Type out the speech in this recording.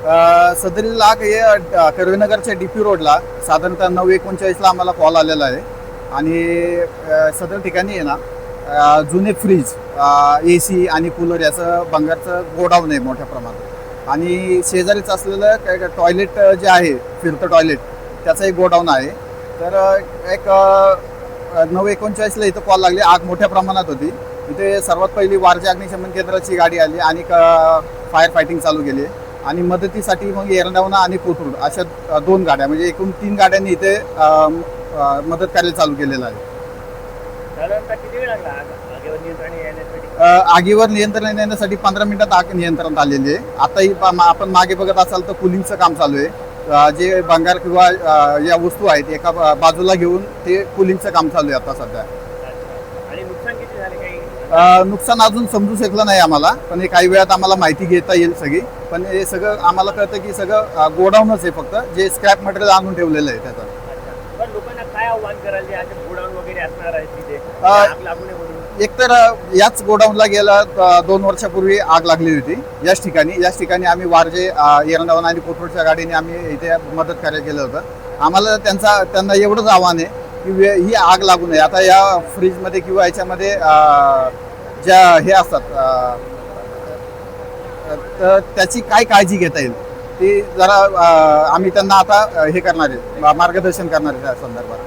सदरील आग हे कर्वेनगरच्या DP रोडला साधारणतः 9:39ला आम्हाला कॉल आलेला आहे आणि सदर ठिकाणी आहे ना जुने फ्रीज, AC आणि कूलर याचं भंगारचं गोडाऊन आहे मोठ्या प्रमाणात आणि शेजारीच असलेलं काय टॉयलेट जे आहे फिरतं टॉयलेट त्याचं एक गोडाऊन आहे. तर एक 9:39ला इथं कॉल लागली, आग मोठ्या प्रमाणात होती. इथे सर्वात पहिली वारजे अग्निशमन केंद्राची गाडी आली आणि फायर फायटिंग चालू केली आणि मदतीसाठी मग एरंडवणा आणि कोथरूड अशा 2 गाड्या म्हणजे एकूण 3 गाड्यांनी इथे मदत कार्य चालू केलेलं आहे. साधारणतः किती वेळ लागला आगीवर नियंत्रण येण्यासाठी? आगीवर नियंत्रण येण्यासाठी 15 मिनिटात आग नियंत्रणात आलेली आहे. आताही आपण मागे बघत असाल तर कूलिंगचं काम चालू आहे. जे भंगार किंवा या वस्तू आहेत एका बाजूला घेऊन ते कूलिंगचं काम चालू आहे आता सध्या. आणि नुकसान किती झाले काही? नुकसान अजून समजू शकलं नाही आम्हाला, पण हे काही वेळात आम्हाला माहिती घेता येईल सगळी. पण हे सगळं आम्हाला कळतं की सगळं गोडाऊनच आहे, फक्त जे स्क्रॅप मटेरियल आणून ठेवलेलं आहे त्याचं. पण लोकांना काय आव्हान कराल जे आज गोडाऊन वगैरे असणार आहे तिथे आग लागू नये म्हणून? एकतर याच गोडाऊनला गेला 2 वर्षापूर्वी आग लागली होती याच ठिकाणी आम्ही वारजे एरंडवणा आणि कोथरूडच्या गाडीने आम्ही इथे मदत कार्य केलं होतं. आम्हाला त्यांना एवढंच आव्हान आहे की ही आग लागू नये. आता या फ्रीजमध्ये किंवा याच्यामध्ये ज्या हे असतात तर त्याची काय काळजी घेता येईल ती जरा आम्ही त्यांना आता हे करणार आहे, मार्गदर्शन करणार आहे त्या संदर्भात.